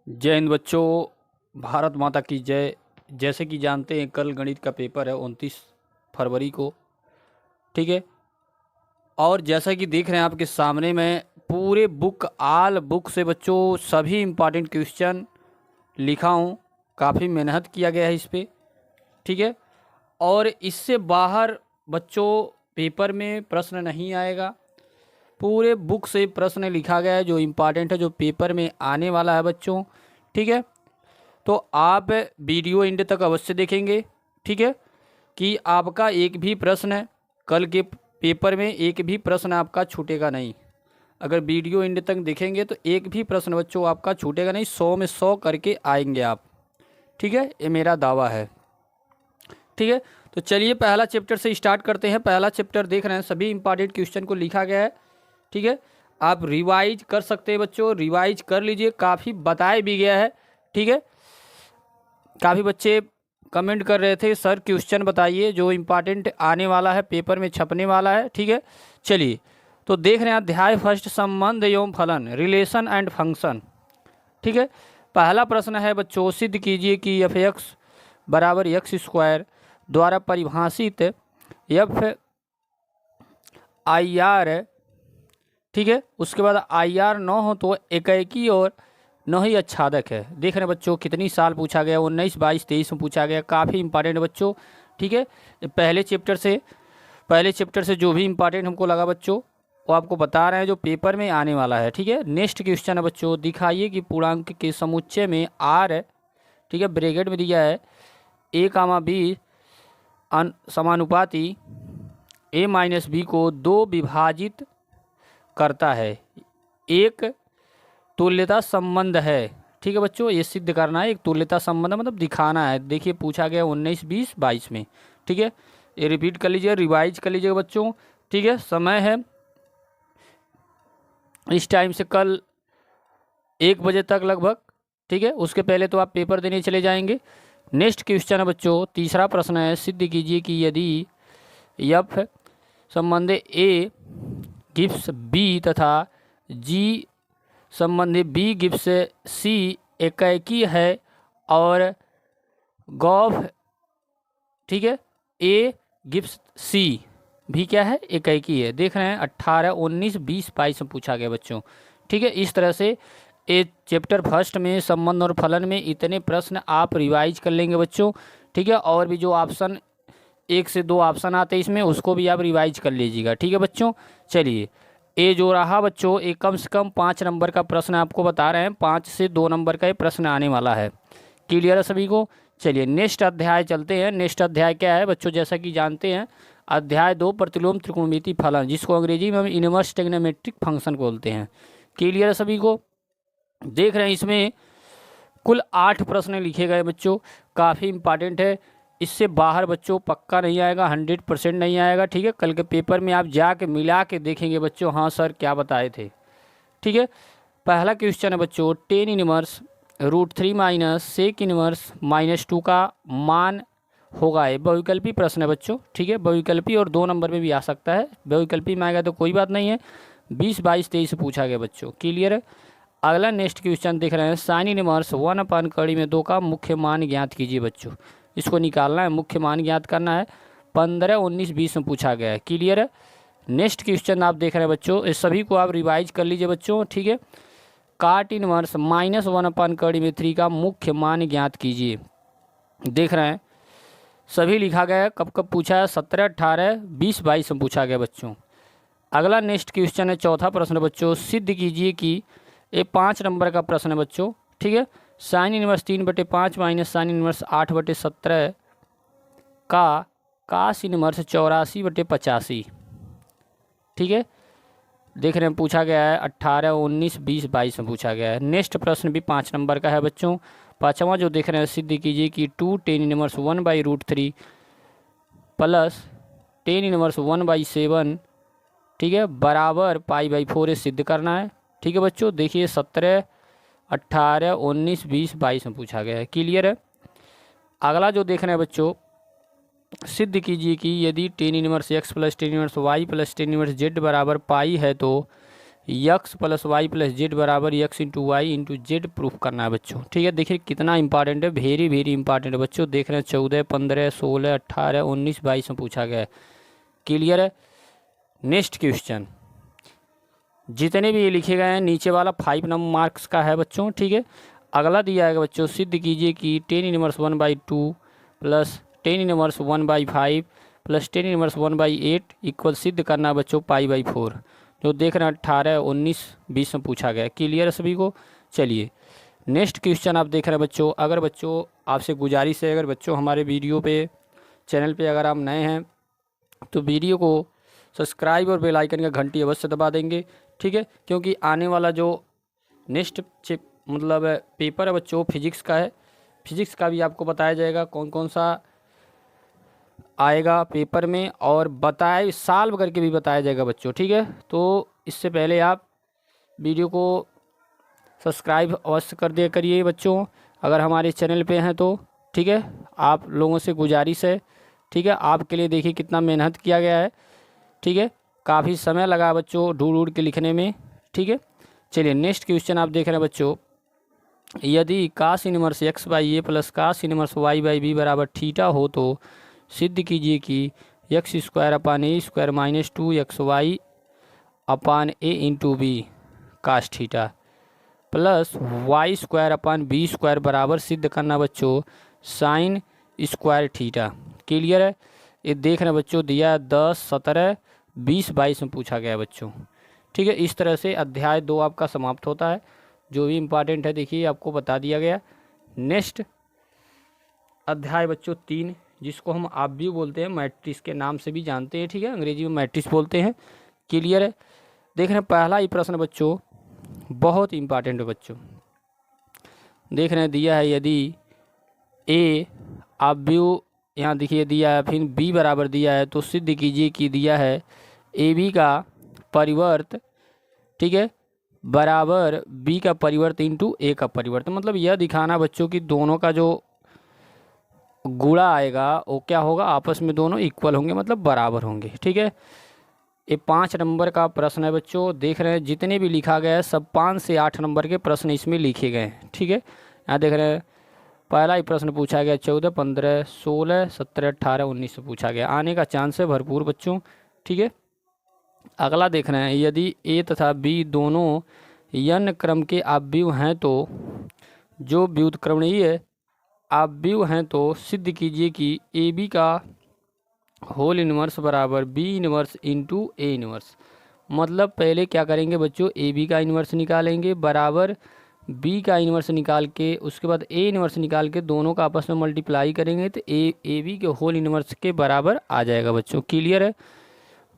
जय हिंद बच्चों, भारत माता की जय। जैसे कि जानते हैं कल गणित का पेपर है 29 फरवरी को, ठीक है। और जैसा कि देख रहे हैं आपके सामने मैं पूरे आल बुक से बच्चों सभी इम्पॉर्टेंट क्वेश्चन लिखा हूँ। काफ़ी मेहनत किया गया है इस पर, ठीक है। और इससे बाहर बच्चों पेपर में प्रश्न नहीं आएगा। पूरे बुक से प्रश्न लिखा गया है जो इम्पॉर्टेंट है, जो पेपर में आने वाला है बच्चों, ठीक है। तो आप वीडियो एंड तक अवश्य देखेंगे, ठीक है, कि आपका एक भी प्रश्न कल के पेपर में एक भी प्रश्न आपका छूटेगा नहीं। अगर वीडियो एंड तक देखेंगे तो एक भी प्रश्न बच्चों आपका छूटेगा नहीं, 100 में 100 करके आएंगे आप, ठीक है। ये मेरा दावा है, ठीक है। तो चलिए पहला चैप्टर से स्टार्ट करते हैं। पहला चैप्टर देख रहे हैं, सभी इंपॉर्टेंट क्वेश्चन को लिखा गया है, ठीक है। आप रिवाइज कर सकते हैं बच्चों, रिवाइज कर लीजिए, काफ़ी बताया भी गया है, ठीक है। काफ़ी बच्चे कमेंट कर रहे थे सर क्वेश्चन बताइए जो इम्पॉर्टेंट आने वाला है, पेपर में छपने वाला है, ठीक है। चलिए तो देख रहे हैं अध्याय फर्स्ट, संबंध एवं फलन, रिलेशन एंड फंक्शन, ठीक है। पहला प्रश्न है बच्चों, सिद्ध कीजिए कि एफ एक्स बराबर एक्स स्क्वायर द्वारा परिभाषित एफ आई आर, ठीक है। उसके बाद आई आर न हो तो एकाएकी और न ही आच्छादक है। देख रहे हैं बच्चों कितनी साल पूछा गया, 19, 22, 23 में पूछा गया, काफ़ी इंपॉर्टेंट बच्चों, ठीक है। पहले चैप्टर से जो भी इंपॉर्टेंट हमको लगा बच्चों वो आपको बता रहे हैं जो पेपर में आने वाला है, ठीक है। नेक्स्ट क्वेश्चन है बच्चों, दिखाइए कि पूर्णांक के समुच्चय में आर, ठीक है, ब्रैकेट में दिया है ए कामा बी समानुपाती ए माइनस बी को दो विभाजित करता है, एक तुल्यता संबंध है, ठीक है बच्चों। ये सिद्ध करना है, एक तुल्यता संबंध मतलब दिखाना है। देखिए पूछा गया 19, 20, 22 में, ठीक है। ये रिपीट कर लीजिए, रिवाइज कर लीजिएगा बच्चों, ठीक है। समय है इस टाइम से कल 1 बजे तक लगभग, ठीक है। उसके पहले तो आप पेपर देने चले जाएंगे। नेक्स्ट क्वेश्चन है बच्चों, तीसरा प्रश्न है, सिद्ध कीजिए कि यदि एफ संबंध ए गिव्स बी तथा जी संबंधी बी गिव्स सी एकाएकी है और गॉफ, ठीक है, ए गिव्स सी भी क्या है, एकाएकी है। देख रहे हैं 18, 19, 20, 22 में पूछा गया बच्चों, ठीक है। इस तरह से ए चैप्टर फर्स्ट में संबंध और फलन में इतने प्रश्न आप रिवाइज कर लेंगे बच्चों, ठीक है। और भी जो ऑप्शन 1 से 2 ऑप्शन आते हैं इसमें उसको भी आप रिवाइज कर लीजिएगा, ठीक है बच्चों। चलिए ए जो रहा बच्चों, एक कम से कम 5 नंबर का प्रश्न आपको बता रहे हैं, 5 से 2 नंबर का ये प्रश्न आने वाला है। क्लियर है सभी को। चलिए नेक्स्ट अध्याय चलते हैं। नेक्स्ट अध्याय क्या है बच्चों, जैसा कि जानते हैं अध्याय 2 प्रतिलोम त्रिकोणमिति फलन, जिसको अंग्रेजी में हम इनवर्स ट्रिग्नोमेट्रिक फंक्शन बोलते हैं। क्लियर है सभी को। देख रहे हैं इसमें कुल 8 प्रश्न लिखे गए बच्चों, काफ़ी इंपॉर्टेंट है। इससे बाहर बच्चों पक्का नहीं आएगा, 100% नहीं आएगा, ठीक है। कल के पेपर में आप जाके मिला के देखेंगे बच्चों, हाँ सर क्या बताए थे, ठीक है। पहला क्वेश्चन है बच्चों, tan inverse √3 minus sec inverse -2 का मान होगा। ये बहुविकल्पी प्रश्न है बच्चों, ठीक है। बहुविकल्पी और 2 नंबर में भी आ सकता है, बहुविकल्पी में आएगा तो कोई बात नहीं है। 20, 22, 23 पूछा गया बच्चों, क्लियर है। अगला नेक्स्ट क्वेश्चन देख रहे हैं, साइन इनवर्स 1/2 का मुख्य मान ज्ञात कीजिए बच्चों। इसको निकालना है, मुख्य मान ज्ञात करना है। 15, 19, 20 में पूछा गया है, क्लियर है। नेक्स्ट क्वेश्चन आप देख रहे हैं बच्चों, इस सभी को आप रिवाइज कर लीजिए बच्चों, ठीक है। काट इनवर्स -1/3 का मुख्य मान ज्ञात कीजिए। देख रहे हैं सभी लिखा गया है, कब कब पूछा है, 17, 18, 20, 22 में पूछा गया बच्चों। अगला नेक्स्ट क्वेश्चन है, चौथा प्रश्न बच्चों, सिद्ध कीजिए कि ये 5 नंबर का प्रश्न है बच्चों, ठीक है। Sine inverse 3/5 minus sine inverse 8/17 का कास इनवर्स 84/85, ठीक है। देख रहे हैं पूछा गया है 18, 19, 20, 22 में पूछा गया है। नेक्स्ट प्रश्न भी 5 नंबर का है बच्चों। पाँचवा जो देख रहे हैं, सिद्ध कीजिए कि 2 tan inverse 1/√3 plus tan inverse 1/7, ठीक है, बराबर π/4 ये सिद्ध करना है, ठीक है बच्चों। देखिए 17, 18, 19, 20, 22 में पूछा गया है, क्लियर है। अगला जो देख रहे हैं बच्चों, सिद्ध कीजिए कि यदि tan inverse x plus tan inverse y plus tan inverse z बराबर पाई है तो x plus y plus z बराबर x into y into z proof करना है बच्चों। ठीक है, देखिए कितना इंपॉर्टेंट है, वेरी वेरी इंपॉर्टेंट है बच्चों। देख रहे हैं 14, 15, 16, 18, 19, 22 में पूछा गया है। क्लियर है। नेक्स्ट क्वेश्चन, जितने भी ये लिखे गए हैं नीचे वाला 5 नंबर मार्क्स का है बच्चों। ठीक है, अगला दिया है बच्चों, सिद्ध कीजिए कि 10⁻1/2 प्लस 10⁻1/5 प्लस 10⁻1/8 इक्वल सिद्ध करना है बच्चों π/4। जो देख रहे हैं 18, 19, 20 में पूछा गया। क्लियर है सभी को। चलिए नेक्स्ट क्वेश्चन आप देख रहे हैं बच्चों। अगर बच्चों आपसे गुजारिश है, अगर बच्चों हमारे वीडियो पे चैनल पे अगर आप नए हैं तो वीडियो को सब्सक्राइब और बेल आइकन का घंटी अवश्य दबा देंगे। ठीक है, क्योंकि आने वाला जो नेक्स्ट मतलब पेपर है बच्चों फिजिक्स का है। फिजिक्स का भी आपको बताया जाएगा कौन कौन सा आएगा पेपर में, और बताए साल करके भी बताया जाएगा बच्चों। ठीक है, तो इससे पहले आप वीडियो को सब्सक्राइब अवश्य कर दिया करिए बच्चों, अगर हमारे चैनल पे हैं तो। ठीक है, आप लोगों से गुजारिश है। ठीक है, आपके लिए देखिए कितना मेहनत किया गया है। ठीक है, काफ़ी समय लगा बच्चों ढूंढ ढूंढ के लिखने में। ठीक है, चलिए नेक्स्ट क्वेश्चन आप देख रहे हैं बच्चों, यदि cos inverse x/a plus cos inverse y/b बराबर थीटा हो तो सिद्ध कीजिए कि x² minus 2xy upon a into b cos theta plus y² बराबर सिद्ध करना बच्चों साइन स्क्वायर थीटा। क्लियर है। ये देख रहे हैं बच्चों, दिया 10, 17, 20, 22 में पूछा गया है बच्चों। ठीक है, इस तरह से अध्याय 2 आपका समाप्त होता है। जो भी इम्पॉर्टेंट है देखिए आपको बता दिया गया। नेक्स्ट अध्याय बच्चों 3, जिसको हम आप भी बोलते हैं, मैट्रिक्स के नाम से भी जानते हैं। ठीक है, अंग्रेजी में मैट्रिक्स बोलते हैं। क्लियर है। देख रहे हैं पहला ही प्रश्न बच्चों बहुत इंपॉर्टेंट है बच्चों। देख रहे हैं दिया है, यदि ए आप व्यू यहाँ देखिए दिया है, फिर बी बराबर दिया है, तो सिद्ध कीजिए कि दिया है ए बी का परिवर्त, ठीक है, बराबर बी का परिवर्त इंटू ए का परिवर्त। मतलब यह दिखाना बच्चों कि दोनों का जो गुणा आएगा वो क्या होगा, आपस में दोनों इक्वल होंगे, मतलब बराबर होंगे। ठीक है, ये 5 नंबर का प्रश्न है बच्चों। देख रहे हैं जितने भी लिखा गया है सब 5 से 8 नंबर के प्रश्न इसमें लिखे गए हैं। ठीक है, यहाँ देख रहे हैं पहला ही प्रश्न पूछा गया 14, 15, 16, 17, 18, 19 से पूछा गया। आने का चांस है भरपूर बच्चों। ठीक है, अगला देख रहे हैं, यदि ए तथा बी दोनों यन क्रम के अवयव हैं तो जो व्युत्क्रमणीय अवयव हैं तो सिद्ध कीजिए कि ए बी का होल इनवर्स बराबर B inverse into A inverse. मतलब पहले क्या करेंगे बच्चों, ए बी का इनवर्स निकालेंगे बराबर बी का इनवर्स निकाल के उसके बाद ए इनवर्स निकाल के दोनों का आपस में मल्टीप्लाई करेंगे तो ए बी के होल इनवर्स के बराबर आ जाएगा बच्चों। क्लियर है।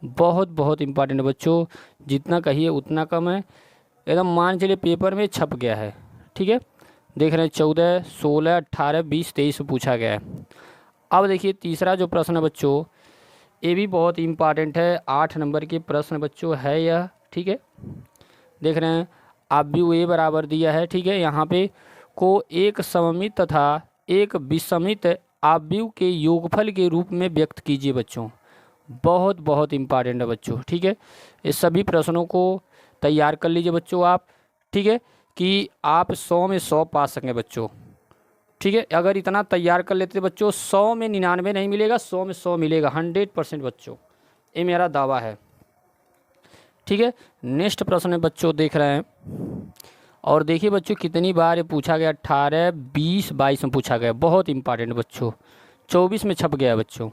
बहुत बहुत इंपॉर्टेंट है बच्चों, जितना कहिए उतना कम है। एकदम मान चलिए पेपर में छप गया है। ठीक है, देख रहे हैं 14, 16, 18, 20, 23 में पूछा गया है। अब देखिए तीसरा जो प्रश्न है बच्चों, ये भी बहुत इंपॉर्टेंट है, 8 नंबर के प्रश्न बच्चों है यह। ठीक है, देख रहे हैं अवयव ए बराबर दिया है। ठीक है, यहाँ पे को एक सममित तथा एक विषमित अवयव के योगफल के रूप में व्यक्त कीजिए बच्चों। बहुत बहुत इंपॉर्टेंट है बच्चों। ठीक है, इस सभी प्रश्नों को तैयार कर लीजिए बच्चों आप। ठीक है, कि आप 100 में 100 पा सकें बच्चों। ठीक है, अगर इतना तैयार कर लेते बच्चों 100 में 99 नहीं मिलेगा, 100 में 100 मिलेगा, 100% बच्चों, ये मेरा दावा है। ठीक है, नेक्स्ट प्रश्न है बच्चों देख रहे हैं, और देखिए बच्चों कितनी बार ये पूछा गया, 18, 20, 22 में पूछा गया। बहुत इंपॉर्टेंट बच्चों, 24 में छप गया बच्चों।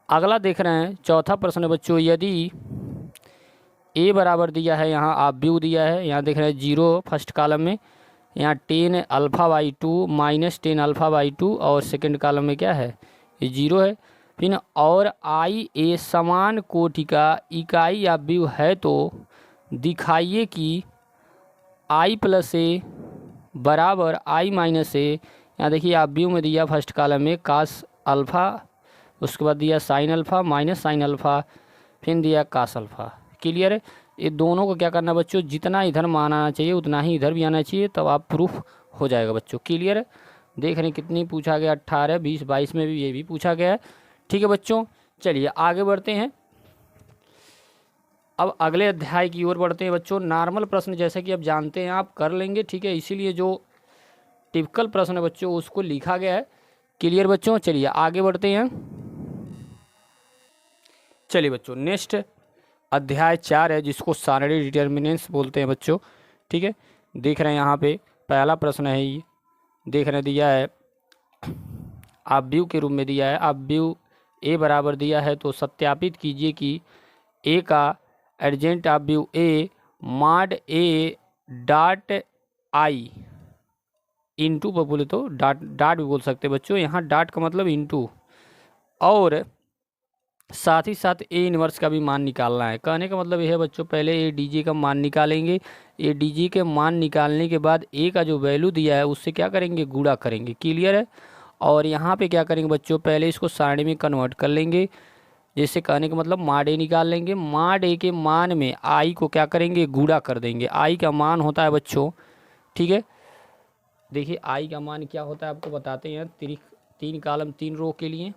अगला देख रहे हैं चौथा प्रश्न है बच्चों, यदि ए बराबर दिया है, यहाँ आप व्यू दिया है, यहाँ देख रहे हैं 0 फर्स्ट कॉलम में, यहाँ 10 α/2 माइनस 10 α/2, और सेकंड कॉलम में क्या है, ये 0 है। फिर और आई ए समान कोटि का इकाई अवयव है तो दिखाइए कि आई प्लस ए बराबर आई माइनस ए। यहाँ देखिए अवयव में दिया फर्स्ट कॉलम में कास अल्फ़ा, उसके बाद दिया sine alpha minus sine alpha, फिर दिया कास अल्फ़ा। क्लियर है। ये दोनों को क्या करना बच्चों, जितना इधर मान आना चाहिए उतना ही इधर भी आना चाहिए, तब आप प्रूफ हो जाएगा बच्चों। क्लियर है। देख रहे हैं कितनी पूछा गया, 18, 20, 22 में भी ये भी पूछा गया है। ठीक है बच्चों, चलिए आगे बढ़ते हैं। अब अगले अध्याय की ओर बढ़ते हैं बच्चों। नॉर्मल प्रश्न जैसे कि अब जानते हैं आप कर लेंगे, ठीक है, इसीलिए जो टिपिकल प्रश्न है बच्चों उसको लिखा गया है। क्लियर बच्चों, चलिए आगे बढ़ते हैं। चलिए बच्चों, नेक्स्ट अध्याय 4 है जिसको सारणी डिटर्मिनेंट्स बोलते हैं बच्चों, ठीक है। देख रहे हैं यहाँ पे पहला प्रश्न है, ये देख रहे दिया है अपव्यू के रूप में दिया है। अपव्यू ए बराबर दिया है तो सत्यापित कीजिए कि ए का एडजेंट अपव्यू A mod A dot I into पर बोले तो डॉट डॉट भी बोल सकते हैं बच्चों, यहाँ डॉट का मतलब इंटू, और साथ ही साथ ए इनवर्स का भी मान निकालना है। कहने का मतलब यह है बच्चों, पहले ए डी जी का मान निकालेंगे। ए डी जी के मान निकालने के बाद ए का जो वैल्यू दिया है उससे क्या करेंगे, गुणा करेंगे। क्लियर है। और यहाँ पे क्या करेंगे बच्चों, पहले इसको सारणी में कन्वर्ट कर लेंगे। जैसे कहने का मतलब मॉड ए निकाल लेंगे, मॉड ए के मान में आई को क्या करेंगे, गुणा कर देंगे। आई का मान होता है बच्चों, ठीक है, देखिए आई का मान क्या होता है आपको बताते हैं। 3 कॉलम 3 रो के लिए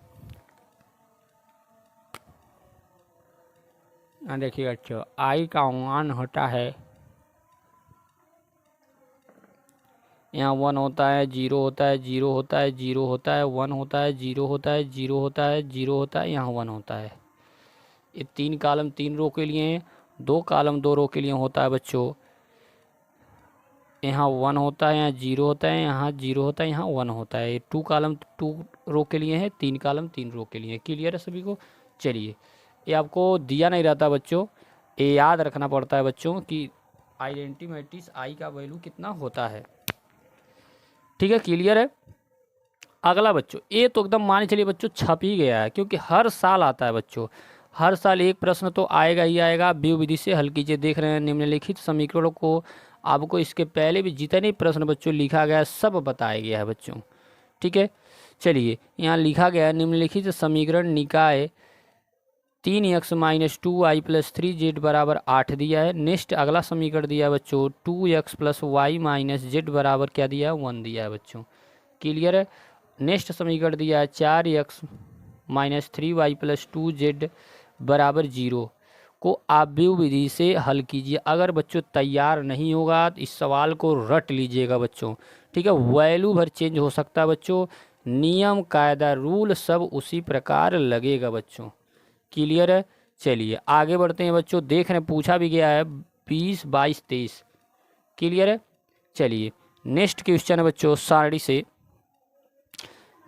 देखिए बच्चों, आई का मान होता है, यहाँ 1 होता है, 0 होता है, 0 होता है, 0 होता है, 1 होता है, 0 होता है, 0 होता है, 0 होता है, यहाँ 1 होता है। ये 3 कॉलम 3 रो के लिए हैं। 2 कॉलम 2 रो के लिए होता है बच्चों, यहाँ 1 होता है, यहाँ 0 होता है, यहाँ 0 होता है, यहाँ 1 होता है। 2 कॉलम 2 रो के लिए है, 3 कॉलम 3 रो के लिए। क्लियर है सभी को। चलिए, ये आपको दिया नहीं रहता बच्चों, ये याद रखना पड़ता है बच्चों कि आइडेंटिटी मैट्रिक्स आई का वैल्यू कितना होता है, ठीक है। क्लियर है। अगला बच्चों, ये तो एकदम मान चलिए बच्चों छप ही गया है, क्योंकि हर साल आता है बच्चों, हर साल एक प्रश्न तो आएगा ही आएगा। व्यू विधि से हल कीजिए। देख रहे हैं निम्नलिखित समीकरणों को, आपको इसके पहले भी जितने प्रश्न बच्चों लिखा गया है सब बताया गया है बच्चों, ठीक है। चलिए, यहाँ लिखा गया है निम्नलिखित समीकरण निकाय 3x - 2y + 3z बराबर 8 दिया है। नेक्स्ट अगला समीकरण दिया है बच्चों 2x + y - z बराबर क्या दिया है, 1 दिया है बच्चों। क्लियर है। नेक्स्ट समीकरण दिया है 4x - 3y + 2z बराबर 0 को अपव्यू विधि से हल कीजिए। अगर बच्चों तैयार नहीं होगा तो इस सवाल को रट लीजिएगा बच्चों, ठीक है। वैल्यू भर चेंज हो सकता है बच्चों, नियम कायदा रूल सब उसी प्रकार लगेगा बच्चों। क्लियर है। चलिए आगे बढ़ते हैं बच्चों। देख रहे हैं पूछा भी गया है 20, 22, 23। क्लियर है। चलिए नेक्स्ट क्वेश्चन है बच्चों सारणी से।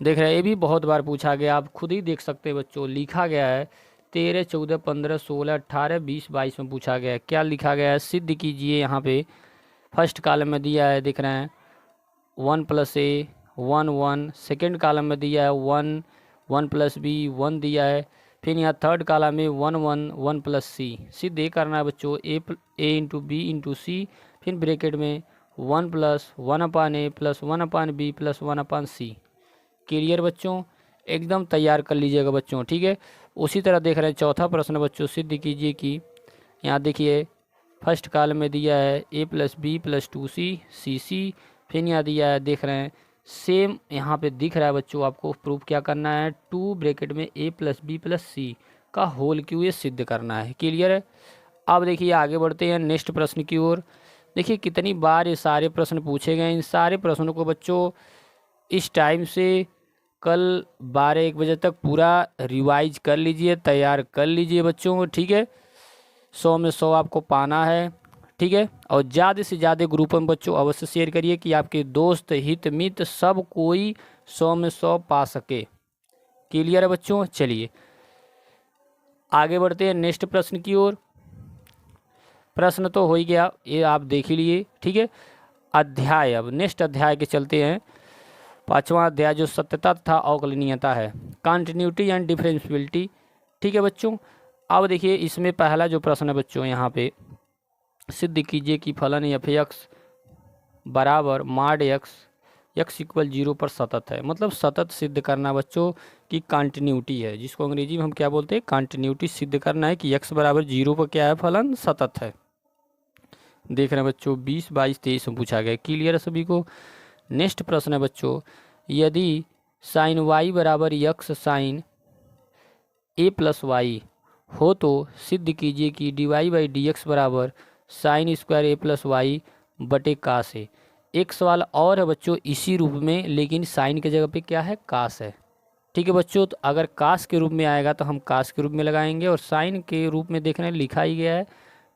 देख रहे हैं ये भी बहुत बार पूछा गया, आप खुद ही देख सकते हैं बच्चों। लिखा गया है 13, 14, 15, 16, 18, 20, 22 में पूछा गया है। क्या लिखा गया है, सिद्ध कीजिए। यहाँ पे फर्स्ट कॉलम में दिया है, दिख रहे हैं 1 + a 1 1। सेकेंड कॉलम में दिया है 1 1 + b 1 दिया है। फिर यहाँ थर्ड कॉलम में 1 1 1 + c। सिद्ध ये करना है बच्चों, a × b × c, फिर ब्रैकेट में 1 + 1/a + 1/b + 1/c। क्लियर बच्चों, एकदम तैयार कर लीजिएगा बच्चों, ठीक है। उसी तरह देख रहे हैं चौथा प्रश्न बच्चों, सिद्ध कीजिए कि यहाँ देखिए फर्स्ट कॉलम में दिया है a + b + 2c cc। फिर यहाँ दिया है, देख रहे हैं सेम यहाँ पे दिख रहा है बच्चों। आपको प्रूफ क्या करना है, 2 ब्रैकेट में a + b + c का होल क्यों, ये सिद्ध करना है। क्लियर है। अब देखिए आगे बढ़ते हैं नेक्स्ट प्रश्न की ओर। देखिए कितनी बार ये सारे प्रश्न पूछे गए। इन सारे प्रश्नों को बच्चों इस टाइम से कल 12-1 बजे तक पूरा रिवाइज कर लीजिए, तैयार कर लीजिए बच्चों, ठीक है। 100 में 100 आपको पाना है, ठीक है। और ज़्यादा से ज़्यादा ग्रुप में बच्चों अवश्य शेयर करिए कि आपके दोस्त हित मित्र सब कोई 100 में 100 पा सके। क्लियर है बच्चों। चलिए आगे बढ़ते हैं नेक्स्ट प्रश्न की ओर। प्रश्न तो हो ही गया, ये आप देख ही लिए, ठीक है। अध्याय, अब नेक्स्ट अध्याय के चलते हैं। 5वां अध्याय जो सत्यता तथा अवकलनीयता है, कंटिन्यूटी एंड डिफरेंशियबिलिटी, ठीक है बच्चों। अब देखिए इसमें पहला जो प्रश्न है बच्चों, यहाँ पे सिद्ध कीजिए कि फलन f(x) बराबर mod x = 0 पर सतत है। मतलब सतत सिद्ध करना बच्चों कि कंटिन्यूटी है, जिसको अंग्रेजी में हम क्या बोलते हैं, कंटिन्यूटी सिद्ध करना है कि x बराबर 0 पर क्या है, फलन सतत है। देख रहे हैं बच्चों 20, 22, 23 में पूछा गया। क्लियर है सभी को। नेक्स्ट प्रश्न है बच्चों, यदि sin y बराबर x sin a + y हो तो सिद्ध कीजिए कि dy बाई डी एक्स बराबर साइन स्क्वायर ए प्लस वाई बटे कास है। एक सवाल और है बच्चों इसी रूप में, लेकिन साइन के जगह पे क्या है, कास है। ठीक है बच्चों, तो अगर कास के रूप में आएगा तो हम कास के रूप में लगाएंगे, और साइन के रूप में देख रहे हैं लिखा ही गया है।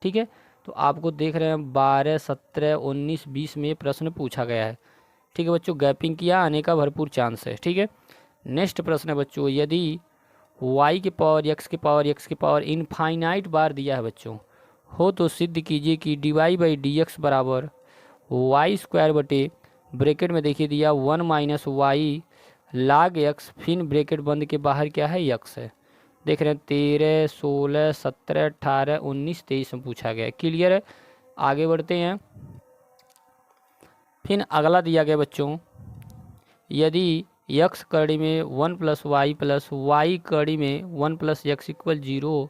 ठीक है, तो आपको देख रहे हैं 12, 17, 19, 20 में ये प्रश्न पूछा गया है। ठीक है बच्चों, गैपिंग किया आने का भरपूर चांस है। ठीक है, नेक्स्ट प्रश्न है बच्चों, यदि y की पावर x की पावर इनफाइनाइट बार दिया है बच्चों, हो तो सिद्ध कीजिए कि dy बाई डी एक्स बराबर वाई स्क्वायर बटे ब्रैकेट में देखिए दिया 1 माइनस वाई लाग एक्स, फिर ब्रैकेट बंद के बाहर क्या है, यक्स है। देख रहे हैं 13, 16, 17, 18, 19, 23 में पूछा गया है। क्लियर है, आगे बढ़ते हैं। फिर अगला दिया गया बच्चों, यदि यक्स कड़ी में 1 प्लस वाई कड़ी में 1 प्लस एक्स इक्वल 0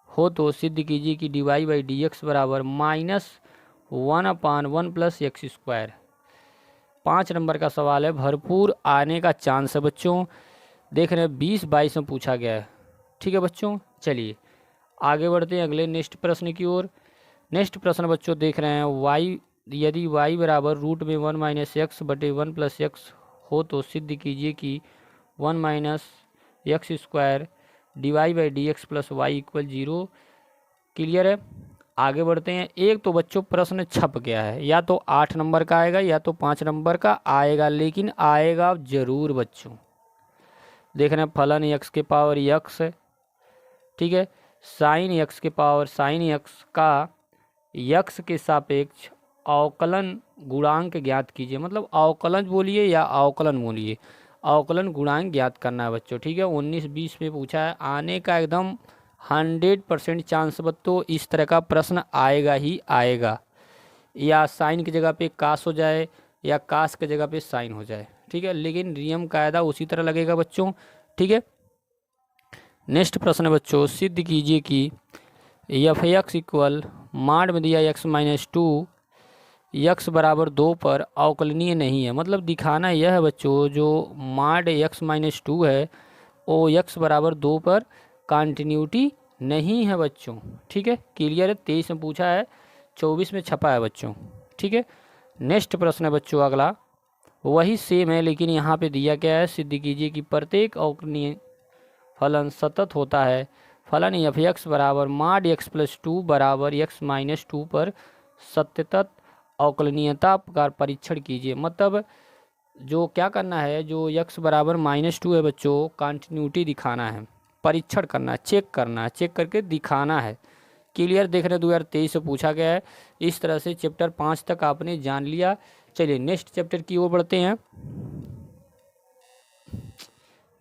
हो तो सिद्ध कीजिए कि dy बाई डी एक्स बराबर -1/1 प्लस एक्स स्क्वायर। 5 नंबर का सवाल है, भरपूर आने का चांस है बच्चों। देख रहे हैं 20-22 में पूछा गया है। ठीक है बच्चों, चलिए आगे बढ़ते हैं अगले नेक्स्ट प्रश्न की ओर। नेक्स्ट प्रश्न बच्चों देख रहे हैं यदि y बराबर रूट में 1 माइनस एक्स बटे 1 प्लस एक्स हो तो सिद्ध कीजिए कि 1 minus x square dy by d x plus y equal 0। Clear है, आगे बढ़ते हैं। एक तो बच्चों प्रश्न छप गया है, या तो 8 नंबर का आएगा या तो 5 नंबर का आएगा, लेकिन आएगा जरूर बच्चों। देख रहे हैं फलन एक्स के पावर यक्स है। ठीक है, साइन एक्स के पावर साइन एक्स का यक्स के सापेक्ष अवकलन गुणांक ज्ञात कीजिए। मतलब अवकलन बोलिए या अवकलन बोलिए, अवकलन गुणांक ज्ञात करना है बच्चों। ठीक है, 19-20 में पूछा है, आने का एकदम 100% चांस बच्चों इस तरह का प्रश्न आएगा ही आएगा। या साइन की जगह पे कास हो जाए या कास की जगह पे साइन हो जाए। ठीक है, लेकिन नियम कायदा उसी तरह लगेगा बच्चों। ठीक है, नेक्स्ट प्रश्न है बच्चों, सिद्ध कीजिए कि एफ एक्स इक्वल माड में दिया x माइनस 2 यक्स बराबर 2 पर अवकलनीय नहीं है। मतलब दिखाना यह है बच्चों, जो माड x माइनस 2 है वो x बराबर 2 पर कॉन्टिन्यूटी नहीं है बच्चों। ठीक है, क्लियर है, 23 में पूछा है, 24 में छपा है बच्चों। ठीक है, नेक्स्ट प्रश्न है बच्चों अगला, वही सेम है लेकिन यहाँ पे दिया क्या है, सिद्ध कीजिए कि प्रत्येक अवकलनीय फलन सतत होता है। फलन एफ एक्स बराबर माड x प्लस 2 बराबर x माइनस 2 पर सतत अवकलनीयता का परीक्षण कीजिए। मतलब जो क्या करना है, जो x बराबर -2 है बच्चों, कंटिन्यूटी दिखाना है, परीक्षण करना है, चेक करना है, चेक करके दिखाना है। क्लियर, देख रहे 2023 से पूछा गया है। इस तरह से चैप्टर 5 तक आपने जान लिया। चलिए नेक्स्ट चैप्टर की ओर बढ़ते हैं।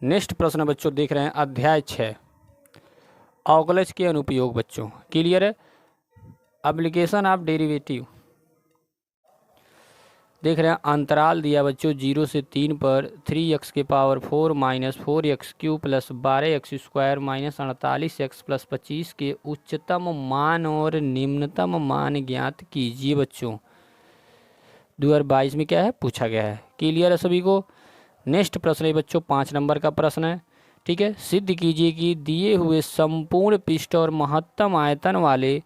नेक्स्ट प्रश्न बच्चों देख रहे हैं अध्याय 6 अवकलज के अनुप्रयोग बच्चों। क्लियर है, एप्लीकेशन ऑफ डेरिवेटिव। देख रहे हैं अंतराल दिया बच्चों 0 से 3 पर 3x के power 4 minus 4x cube plus 12x square minus 48x plus 25 के उच्चतम मान और निम्नतम मान ज्ञात कीजिए बच्चों। 2022 में क्या है पूछा गया है। क्लियर है सभी को। नेक्स्ट प्रश्न है बच्चों 5 नंबर का प्रश्न है। ठीक है, सिद्ध कीजिए कि दिए हुए संपूर्ण पृष्ठ और महत्तम आयतन वाले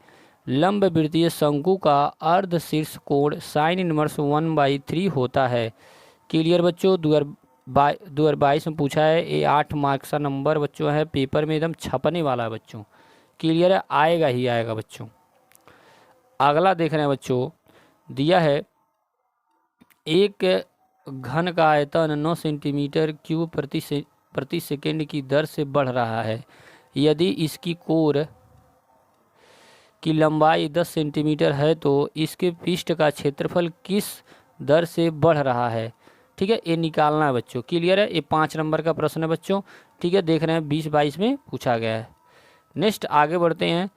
लंब वृत्तीय शंकु का अर्ध शीर्ष कोण साइन इनवर्स 1/3 होता है। क्लियर बच्चों, 2022 में पूछा है, ये 8 मार्क्स का नंबर बच्चों है, पेपर में एकदम छपने वाला है बच्चों। क्लियर है, आएगा ही आएगा बच्चों। अगला देख रहे हैं बच्चों, दिया है एक घन का आयतन 9 सेंटीमीटर क्यूब प्रति सेकेंड की दर से बढ़ रहा है। यदि इसकी कोर की लंबाई 10 सेंटीमीटर है तो इसके पृष्ठ का क्षेत्रफल किस दर से बढ़ रहा है। ठीक है, ये निकालना है बच्चों। क्लियर है, ये 5 नंबर का प्रश्न है बच्चों। ठीक है, देख रहे हैं 2022 में पूछा गया है। नेक्स्ट आगे बढ़ते हैं।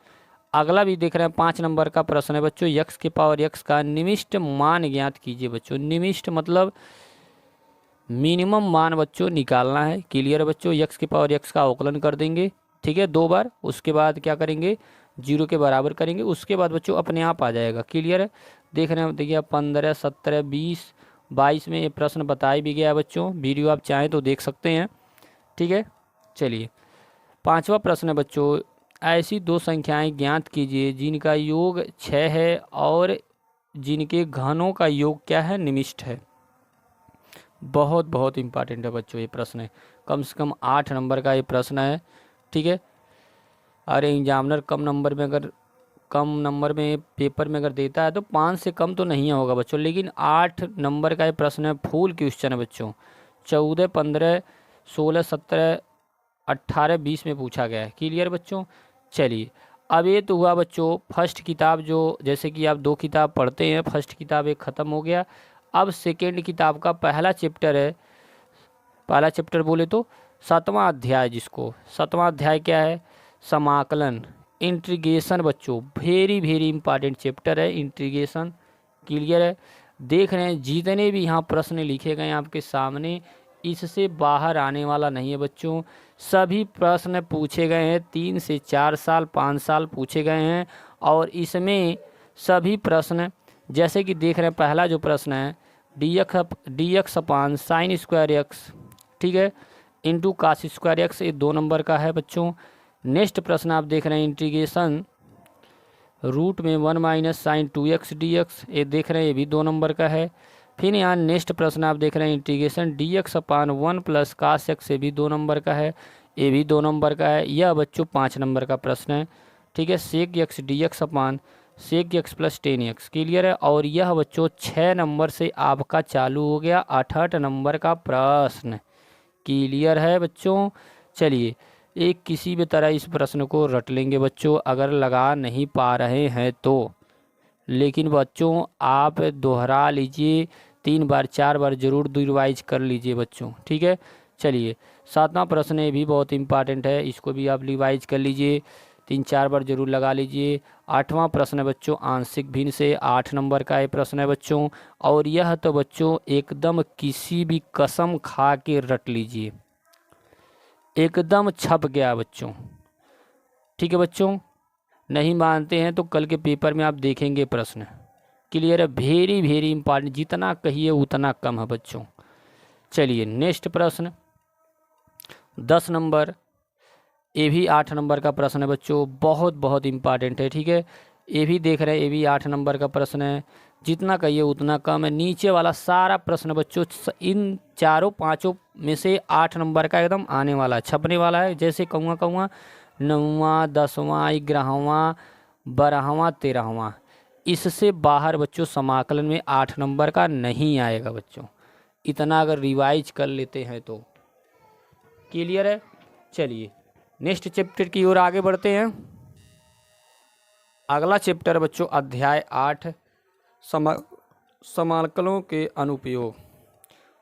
अगला भी देख रहे हैं 5 नंबर का प्रश्न है बच्चों, x के पावर x का निविष्ट मान ज्ञात कीजिए बच्चों। निविष्ट मतलब मिनिमम मान बच्चों निकालना है। क्लियर है बच्चों, x के पावर x का अवकलन कर देंगे। ठीक है, 2 बार, उसके बाद क्या करेंगे 0 के बराबर करेंगे, उसके बाद बच्चों अपने आप आ जाएगा। क्लियर है, देख रहे हैं देखिए 15, 17, 20, 22 में ये प्रश्न बताया भी गया है बच्चों। वीडियो आप चाहें तो देख सकते हैं। ठीक है, चलिए 5वां प्रश्न है बच्चों, ऐसी दो संख्याएं ज्ञात कीजिए जिनका योग 6 है और जिनके घनों का योग क्या है, निमिष्ट है। बहुत बहुत इम्पॉर्टेंट है बच्चों ये प्रश्न है, कम से कम 8 नंबर का ये प्रश्न है, ठीक है। अरे एग्जामिनर कम नंबर में पेपर में अगर देता है तो 5 से कम तो नहीं होगा बच्चों, लेकिन 8 नंबर का ये प्रश्न है, फुल क्वेश्चन है बच्चों। 14, 15, 16, 17, 18, 20 में पूछा गया है। क्लियर बच्चों। चलिए अब ये तो हुआ बच्चों फर्स्ट किताब, जो जैसे कि आप 2 किताब पढ़ते हैं, फर्स्ट किताब एक ख़त्म हो गया। अब सेकेंड किताब का पहला चैप्टर है, पहला चैप्टर बोले तो 7वां अध्याय, जिसको 7वां अध्याय क्या है, समाकलन, इंटीग्रेशन बच्चों। वेरी वेरी इंपॉर्टेंट चैप्टर है इंटीग्रेशन। क्लियर है। देख रहे हैं जितने भी यहाँ प्रश्न लिखे गए हैं आपके सामने, इससे बाहर आने वाला नहीं है बच्चों। सभी प्रश्न पूछे गए हैं, 3 से 4 साल 5 साल पूछे गए हैं। और इसमें सभी प्रश्न जैसे कि देख रहे हैं, पहला जो प्रश्न है डी एक्स अपान साइन स्क्वायर एक्स, ठीक है, इंटू कास स्क्वायर एक्स, ये 2 नंबर का है बच्चों। नेक्स्ट प्रश्न आप देख रहे हैं इंटीग्रेशन रूट में 1 माइनस साइन 2x dx, ये देख रहे हैं, ये भी 2 नंबर का है। फिर यहाँ नेक्स्ट प्रश्न आप देख रहे हैं इंटीग्रेशन dx अपान 1 प्लस कास एक्स, ये भी 2 नंबर का है, ये भी 2 नंबर का है। यह बच्चों 5 नंबर का प्रश्न है, ठीक है। सेक एक्स dx अपान sec x plus 10x। Clear है। और यह बच्चों 6 नंबर से आपका चालू हो गया 68 नंबर का प्रश्न। क्लियर है बच्चों। चलिए एक किसी भी तरह इस प्रश्न को रट लेंगे बच्चों, अगर लगा नहीं पा रहे हैं तो। लेकिन बच्चों आप दोहरा लीजिए, 3 बार 4 बार जरूर रिवाइज कर लीजिए बच्चों, ठीक है। चलिए 7वां प्रश्न ये भी बहुत इंपॉर्टेंट है, इसको भी आप रिवाइज कर लीजिए, 3-4 बार जरूर लगा लीजिए। 8वां प्रश्न है बच्चों आंशिक भिन्न से, 8 नंबर का ये प्रश्न है बच्चों। और यह तो बच्चों एकदम किसी भी कसम खा के रट लीजिए, एकदम छप गया बच्चों, ठीक है बच्चों। नहीं मानते हैं तो कल के पेपर में आप देखेंगे प्रश्न। क्लियर है। वेरी वेरी इंपॉर्टेंट, जितना कहिए उतना कम है बच्चों। चलिए नेक्स्ट प्रश्न 10 नंबर, ये भी 8 नंबर का प्रश्न है बच्चों, बहुत बहुत इंपॉर्टेंट है, ठीक है। ये भी देख रहे हैं, ये भी 8 नंबर का प्रश्न है, जितना कहिए उतना कम है। नीचे वाला सारा प्रश्न बच्चों इन 4-5 में से 8 नंबर का एकदम आने वाला है, छपने वाला है। जैसे कहूँगा 9वां 10वां 11वां 12वां 13वां, इससे बाहर बच्चों समाकलन में 8 नंबर का नहीं आएगा बच्चों, इतना अगर रिवाइज कर लेते हैं तो। क्लियर है। चलिए नेक्स्ट चैप्टर की ओर आगे बढ़ते हैं। अगला चैप्टर बच्चों अध्याय 8 समाकलों के अनुप्रयोग।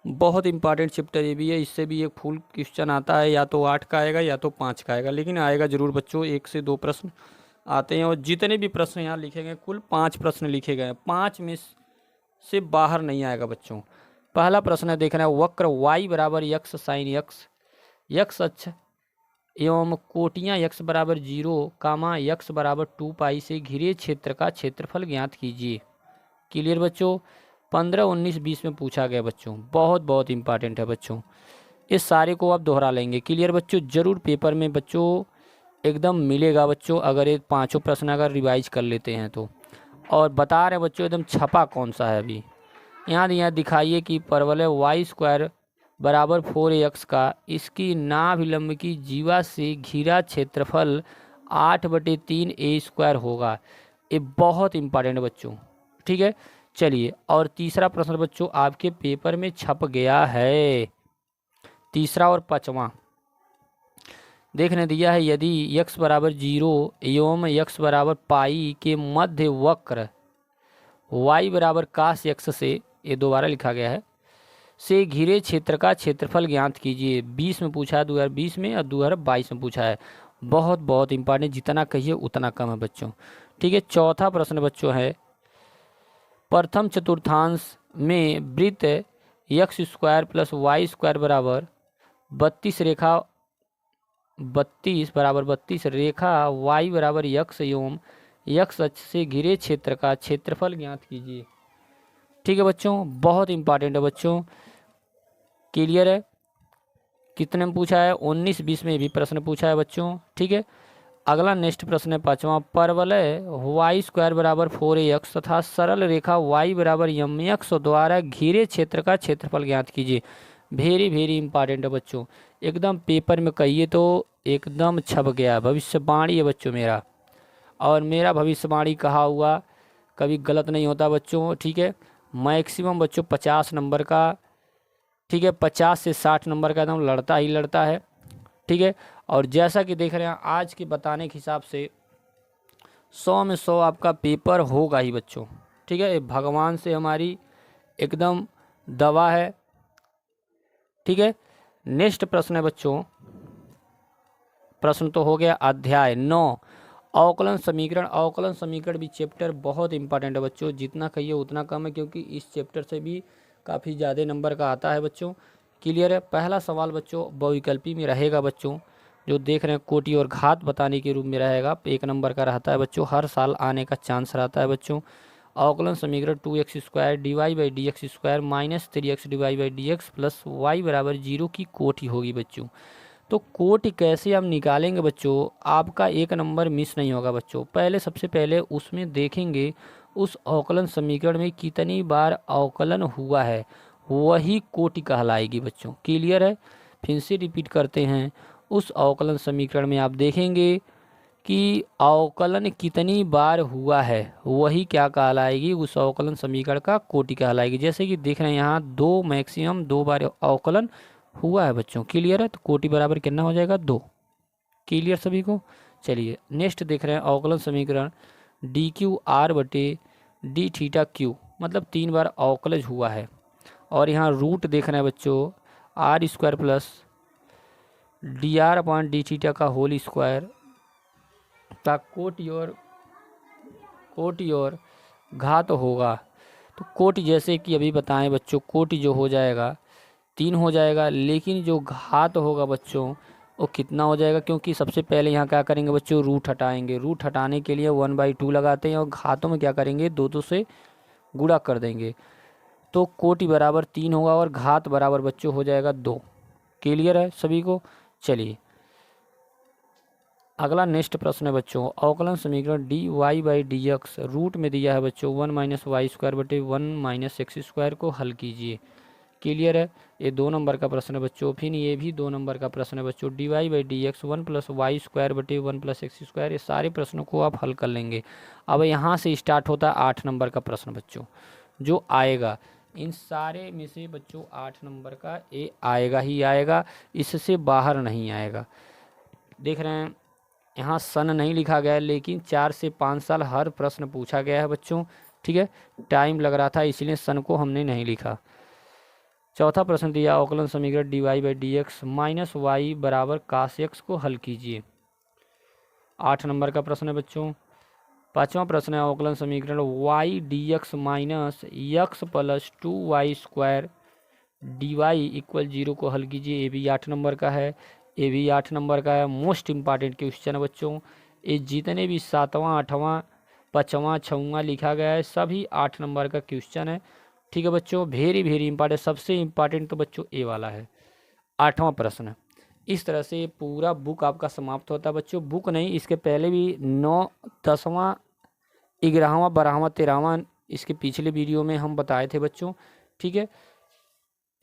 बहुत इंपॉर्टेंट चैप्टर ये भी है, इससे भी एक फुल क्वेश्चन आता है, या तो 8 का आएगा या तो 5 का आएगा, लेकिन आएगा जरूर बच्चों। 1 से 2 प्रश्न आते हैं, और जितने भी प्रश्न यहाँ लिखे गए कुल 5 प्रश्न लिखे गए हैं, 5 में से बाहर नहीं आएगा बच्चों। पहला प्रश्न है, देखना है वक्र y बराबर यक्स साइन यक्स, यक्स अक्ष एवं कोटियाँ x बराबर 0 कामा यक्स बराबर 2 पाई से घिरे क्षेत्र का क्षेत्रफल ज्ञात कीजिए। क्लियर बच्चों। 15, 19, 20 में पूछा गया बच्चों, बहुत बहुत इंपॉर्टेंट है बच्चों, इस सारे को आप दोहरा लेंगे। क्लियर बच्चों। जरूर पेपर में बच्चों एकदम मिलेगा बच्चों, अगर ये 5 प्रश्न अगर रिवाइज कर लेते हैं तो। और बता रहे हैं बच्चों एकदम छपा कौन सा है अभी। यहाँ दिखाइए कि परवलय वाई स्क्वायर बराबर 4ax का इसकी नाभिलंब की जीवा से घिरा क्षेत्रफल 8/3a² होगा। ये बहुत इंपॉर्टेंट बच्चों, ठीक है। चलिए और तीसरा प्रश्न बच्चों आपके पेपर में छप गया है, तीसरा और 5वां देखने दिया है। यदि x बराबर 0 एवं x बराबर पाई के मध्य वक्र y बराबर कास x से, ये दोबारा लिखा गया है, से घिरे क्षेत्र का क्षेत्रफल ज्ञात कीजिए। 20 में पूछा है, 2020 में, और 2022 में पूछा है। बहुत बहुत इंपॉर्टेंट, जितना कहिए उतना कम है बच्चों, ठीक है। चौथा प्रश्न बच्चों है, प्रथम चतुर्थांश में वृत्त x square plus y square बराबर 32 रेखा 32 रेखा y बराबर यक्स एवं यक्स अक्ष से घिरे क्षेत्र का क्षेत्रफल ज्ञात कीजिए। ठीक है बच्चों, बहुत इंपॉर्टेंट है बच्चों। क्लियर है। कितने में पूछा है? 19-20 में भी प्रश्न पूछा है बच्चों, ठीक है। अगला नेक्स्ट प्रश्न है 5वां, परवलय वाई स्क्वायर बराबर 4ax तथा सरल रेखा y बराबर mx द्वारा घिरे क्षेत्र का क्षेत्रफल ज्ञात कीजिए। वेरी वेरी इंपॉर्टेंट है बच्चों, एकदम पेपर में कहिए तो एकदम छप गया, भविष्यवाणी है बच्चों मेरा, और मेरा भविष्यवाणी कहा हुआ कभी गलत नहीं होता बच्चों। ठीक है, मैक्सिमम बच्चों 50 नंबर का, ठीक है, 50 से 60 नंबर का एकदम लड़ता ही लड़ता है। ठीक है, और जैसा कि देख रहे हैं आज के बताने के हिसाब से 100 में 100 आपका पेपर होगा ही बच्चों। ठीक है, ये भगवान से हमारी एकदम दवा है। ठीक है, नेक्स्ट प्रश्न है बच्चों, प्रश्न तो हो गया अध्याय 9 अवकलन समीकरण। अवकलन समीकरण भी चैप्टर बहुत इंपॉर्टेंट है बच्चों, जितना कहिए उतना कम है, क्योंकि इस चैप्टर से भी काफ़ी ज़्यादा नंबर का आता है बच्चों। क्लियर है। पहला सवाल बच्चों बहुविकल्पी में रहेगा बच्चों, जो देख रहे हैं कोटि और घात बताने के रूप में रहेगा, 1 नंबर का रहता है बच्चों, हर साल आने का चांस रहता है बच्चों। अवकलन समीकरण 2x square d by d x square minus 3x dy by d x plus y बराबर 0 की कोटि होगी बच्चों। तो कोटि कैसे हम निकालेंगे बच्चों, आपका 1 नंबर मिस नहीं होगा बच्चों। पहले सबसे पहले उसमें देखेंगे उस अवकलन समीकरण में कितनी बार अवकलन हुआ है, वही कोटि कहलाएगी बच्चों। क्लियर है। फिर से रिपीट करते हैं, उस अवकलन समीकरण में आप देखेंगे कि अवकलन कितनी बार हुआ है, वही क्या कहलाएगी, उस अवकलन समीकरण का कोटि कहलाएगी। जैसे कि देख रहे हैं यहाँ 2 मैक्सिमम 2 बार अवकलन हुआ है बच्चों। क्लियर है। तो कोटि बराबर कितना हो जाएगा 2। क्लियर सभी को। चलिए नेक्स्ट देख रहे हैं अवकलन समीकरण डी क्यू आर बटे डी थीटा क्यू, मतलब 3 बार अवकलज हुआ है, और यहाँ रूट देख रहे हैं बच्चों r square plus d r upon d theta का होल स्क्वायर का कोटि और घात होगा। तो कोटि जैसे कि अभी बताएं बच्चों, कोटि जो हो जाएगा 3 हो जाएगा, लेकिन जो घात होगा बच्चों वो कितना हो जाएगा, क्योंकि सबसे पहले यहाँ क्या करेंगे बच्चों, रूट हटाएंगे। रूट हटाने के लिए 1/2 लगाते हैं, और घातों में क्या करेंगे 2 से गुणा कर देंगे। तो कोटि बराबर 3 होगा और घात बराबर बच्चों हो जाएगा 2। क्लियर है सभी को। चलिए अगला नेक्स्ट प्रश्न है बच्चों, अवकलन समीकरण d y by d x root में दिया है बच्चों 1 माइनस वाई स्क्वायर बटे 1 माइनस एक्स स्क्वायर को हल कीजिए। क्लियर है। ये 2 नंबर का प्रश्न है बच्चों। फिर ये भी 2 नंबर का प्रश्न है बच्चों, d y by d x 1 plus y square बटे 1 प्लस एक्स स्क्वायर। ये सारे प्रश्नों को आप हल कर लेंगे। अब यहाँ से स्टार्ट होता है 8 नंबर का प्रश्न बच्चों, जो आएगा इन सारे में से बच्चों 8 नंबर का ये आएगा ही आएगा, इससे बाहर नहीं आएगा। देख रहे हैं यहाँ सन नहीं लिखा गया है, लेकिन 4 से 5 साल हर प्रश्न पूछा गया है बच्चों। ठीक है, टाइम लग रहा था इसलिए सन को हमने नहीं लिखा। चौथा प्रश्न दिया अवकलन समीकरण d y by d x minus y बराबर काश एक्स को हल कीजिए। 8 नंबर का प्रश्न है बच्चों। पाँचवा प्रश्न है अवकलन समीकरण y d x minus x plus 2y square d y equal 0 को हल कीजिए। ये भी 8 नंबर का है, ये भी 8 नंबर का है। मोस्ट इंपॉर्टेंट क्वेश्चन है बच्चों। ये जितने भी 7वां 8वां 5वां 6वां लिखा गया है सभी 8 नंबर का क्वेश्चन है। ठीक है बच्चों, वेरी वेरी इंपॉर्टेंट। सबसे इंपॉर्टेंट तो बच्चों ए वाला है, 8वां प्रश्न। इस तरह से पूरा बुक आपका समाप्त होता है बच्चों। बुक नहीं, इसके पहले भी 9 10वां 11वां 12वां 13वां इसके पिछले वीडियो में हम बताए थे बच्चों। ठीक है,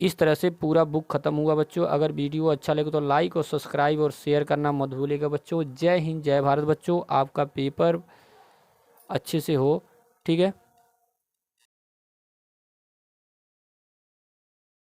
इस तरह से पूरा बुक खत्म हुआ बच्चों। अगर वीडियो अच्छा लगे तो लाइक और सब्सक्राइब और शेयर करना मत भूलिएगा बच्चों। जय हिंद जय भारत बच्चों, आपका पेपर अच्छे से हो। ठीक है।